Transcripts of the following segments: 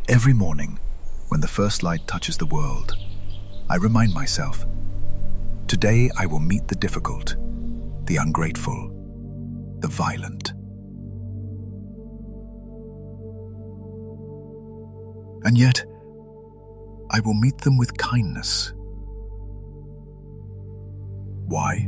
Every morning, when the first light touches the world, I remind myself, today I will meet the difficult, the ungrateful, the violent. And yet, I will meet them with kindness. Why?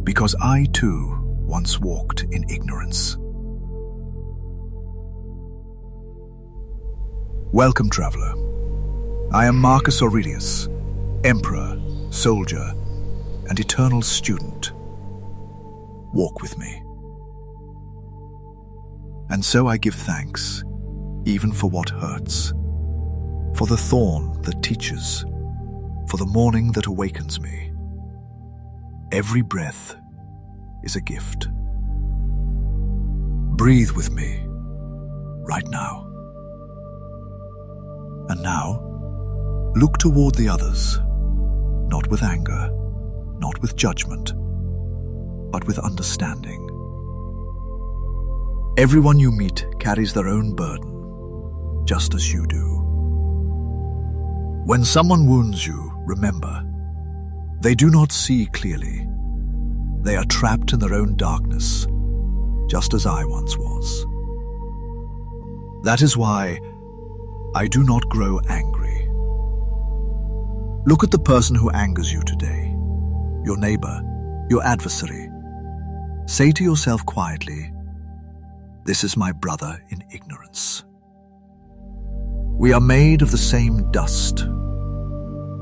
Because I too once walked in ignorance. Welcome, traveler. I am Marcus Aurelius, emperor, soldier, and eternal student. Walk with me. And so I give thanks, even for what hurts, for the thorn that teaches, for the morning that awakens me. Every breath is a gift. Breathe with me, right now. And now, look toward the others, not with anger, not with judgment, but with understanding. Everyone you meet carries their own burden, just as you do. When someone wounds you, remember, they do not see clearly. They are trapped in their own darkness, just as I once was. That is why I do not grow angry. Look at the person who angers you today, your neighbor, your adversary. Say to yourself quietly, "This is my brother in ignorance." We are made of the same dust.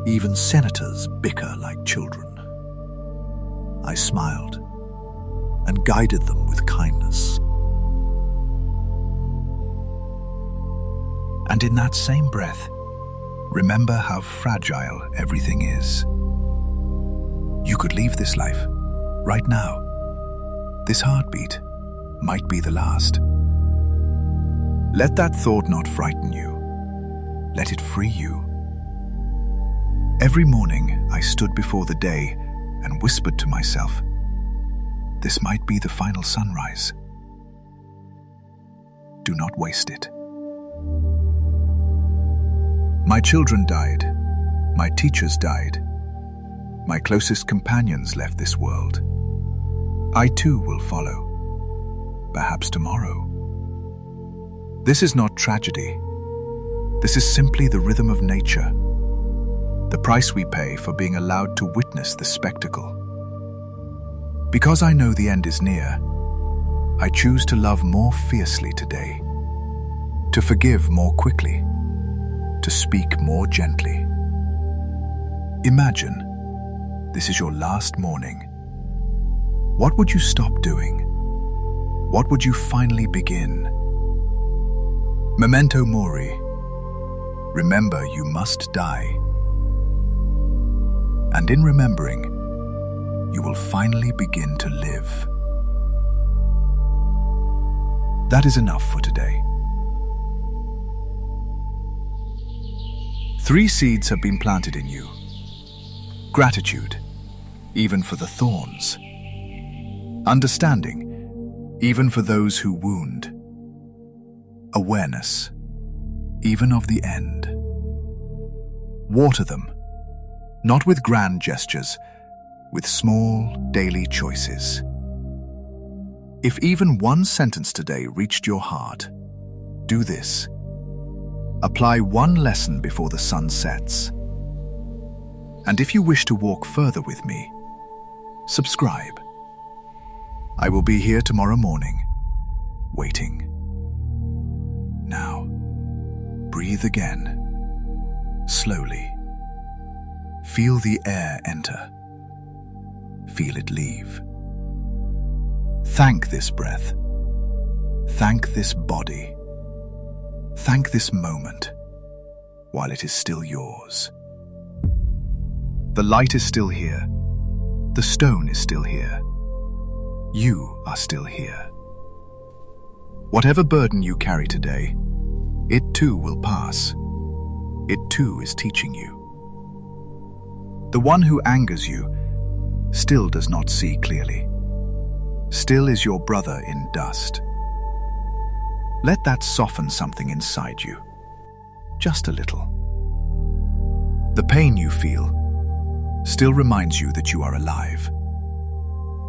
Even senators bicker like children. I smiled and guided them with kindness. And in that same breath, remember how fragile everything is. You could leave this life right now. This heartbeat might be the last. Let that thought not frighten you. Let it free you. Every morning I stood before the day and whispered to myself, this might be the final sunrise. Do not waste it. My children died. My teachers died. My closest companions left this world. I too will follow, perhaps tomorrow. This is not tragedy. This is simply the rhythm of nature, the price we pay for being allowed to witness the spectacle. Because I know the end is near, I choose to love more fiercely today, to forgive more quickly, to speak more gently. Imagine this is your last morning. What would you stop doing? What would you finally begin? Memento Mori. Remember, you must die. And in remembering, you will finally begin to live. That is enough for today. 3 seeds have been planted in you. Gratitude, even for the thorns. Understanding, even for those who wound. Awareness, even of the end. Water them, not with grand gestures, with small daily choices. If even one sentence today reached your heart, do this. Apply one lesson before the sun sets. And if you wish to walk further with me, subscribe. I will be here tomorrow morning, waiting. Now, breathe again, slowly. Feel the air enter. Feel it leave. Thank this breath. Thank this body. Thank this moment while it is still yours. The light is still here. The stone is still here. You are still here. Whatever burden you carry today, it too will pass. It too is teaching you. The one who angers you still does not see clearly. Still is your brother in dust. Let that soften something inside you. just a little. The pain you feel still reminds you that you are alive.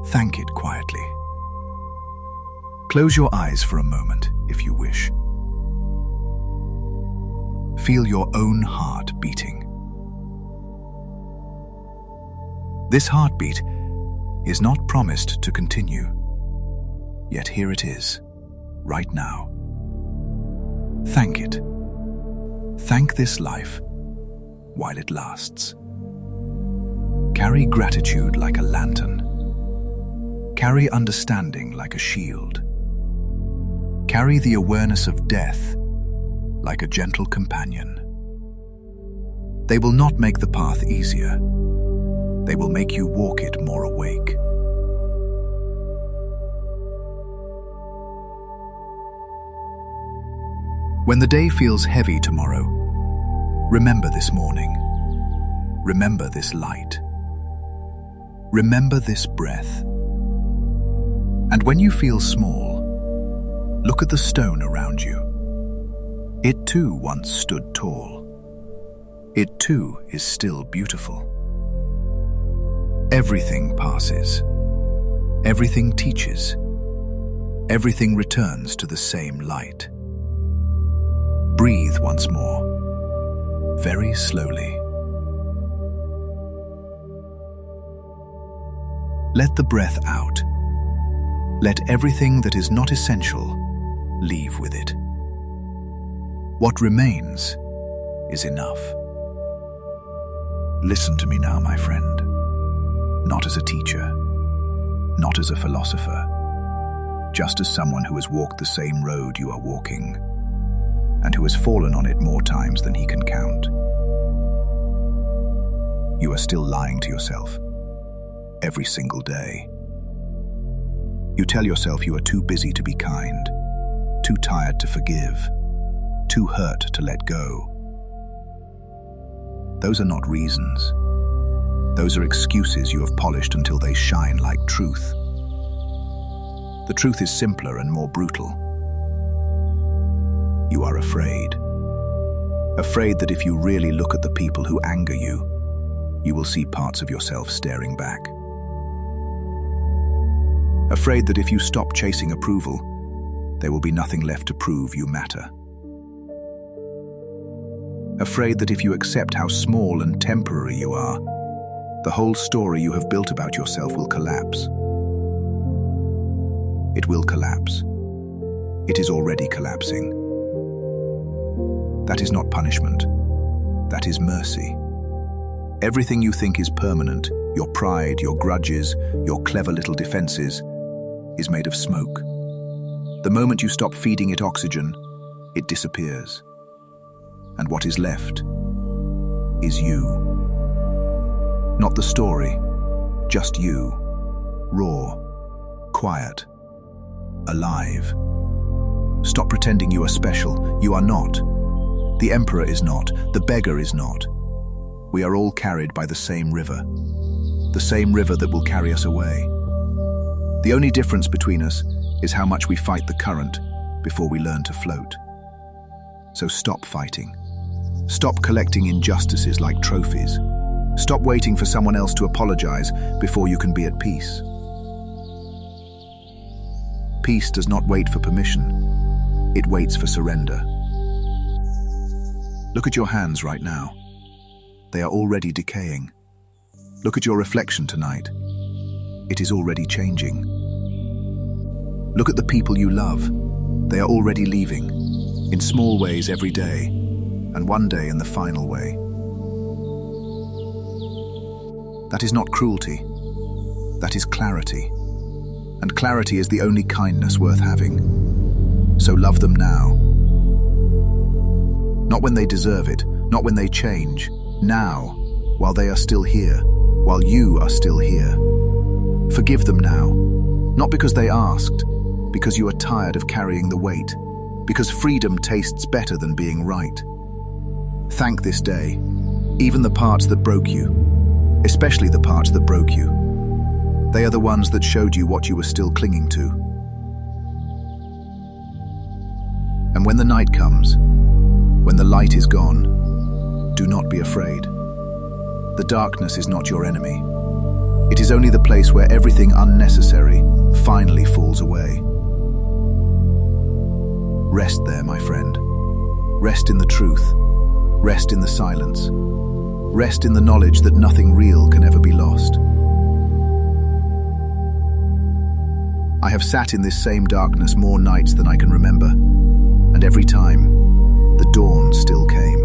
Thank it quietly. Close your eyes for a moment if you wish. Feel your own heart beating. This heartbeat is not promised to continue, yet here it is, right now. Thank it. Thank this life while it lasts. Carry gratitude like a lantern. Carry understanding like a shield. Carry the awareness of death like a gentle companion. They will not make the path easier. They will make you walk it more awake. When the day feels heavy tomorrow, remember this morning. Remember this light. Remember this breath. And when you feel small, look at the stone around you. It too once stood tall. It too is still beautiful. Everything passes. Everything teaches. Everything returns to the same light. Breathe once more, very slowly. Let the breath out. Let everything that is not essential leave with it. What remains is enough. Listen to me now, my friend. Not as a teacher, not as a philosopher, just as someone who has walked the same road you are walking, and who has fallen on it more times than he can count. You are still lying to yourself, every single day. You tell yourself you are too busy to be kind, too tired to forgive, too hurt to let go. Those are not reasons. Those are excuses you have polished until they shine like truth. The truth is simpler and more brutal. You are afraid. Afraid that if you really look at the people who anger you, you will see parts of yourself staring back. Afraid that if you stop chasing approval, there will be nothing left to prove you matter. Afraid that if you accept how small and temporary you are, the whole story you have built about yourself will collapse. It will collapse. It is already collapsing. That is not punishment. That is mercy. Everything you think is permanent, your pride, your grudges, your clever little defenses, is made of smoke. The moment you stop feeding it oxygen, it disappears. And what is left is you. Not the story, just you. Raw, quiet, alive. Stop pretending you are special. You are not. The emperor is not. The beggar is not. We are all carried by the same river that will carry us away. The only difference between us is how much we fight the current before we learn to float. So stop fighting. Stop collecting injustices like trophies. Stop waiting for someone else to apologize before you can be at peace. Peace does not wait for permission. It waits for surrender. Look at your hands right now. They are already decaying. Look at your reflection tonight. It is already changing. Look at the people you love. They are already leaving, in small ways every day, and one day in the final way. That is not cruelty. That is clarity. And clarity is the only kindness worth having. So love them now. Not when they deserve it, not when they change. Now, while they are still here, while you are still here. Forgive them now, not because they asked, because you are tired of carrying the weight, because freedom tastes better than being right. Thank this day, even the parts that broke you, especially the parts that broke you. They are the ones that showed you what you were still clinging to. And when the night comes, when When the light is gone, do not be afraid. The darkness is not your enemy. It is only the place where everything unnecessary finally falls away. Rest there, my friend. Rest in the truth. Rest in the silence. Rest in the knowledge that nothing real can ever be lost. I have sat in this same darkness more nights than I can remember, and every time, the dawn still came.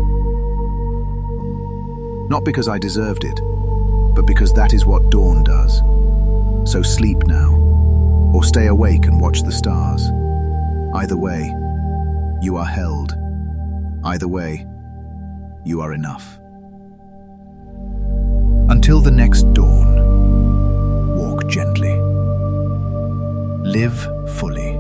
Not because I deserved it, but because that is what dawn does. So sleep now, or stay awake and watch the stars. Either way, you are held. Either way, you are enough. Until the next dawn, walk gently. Live fully.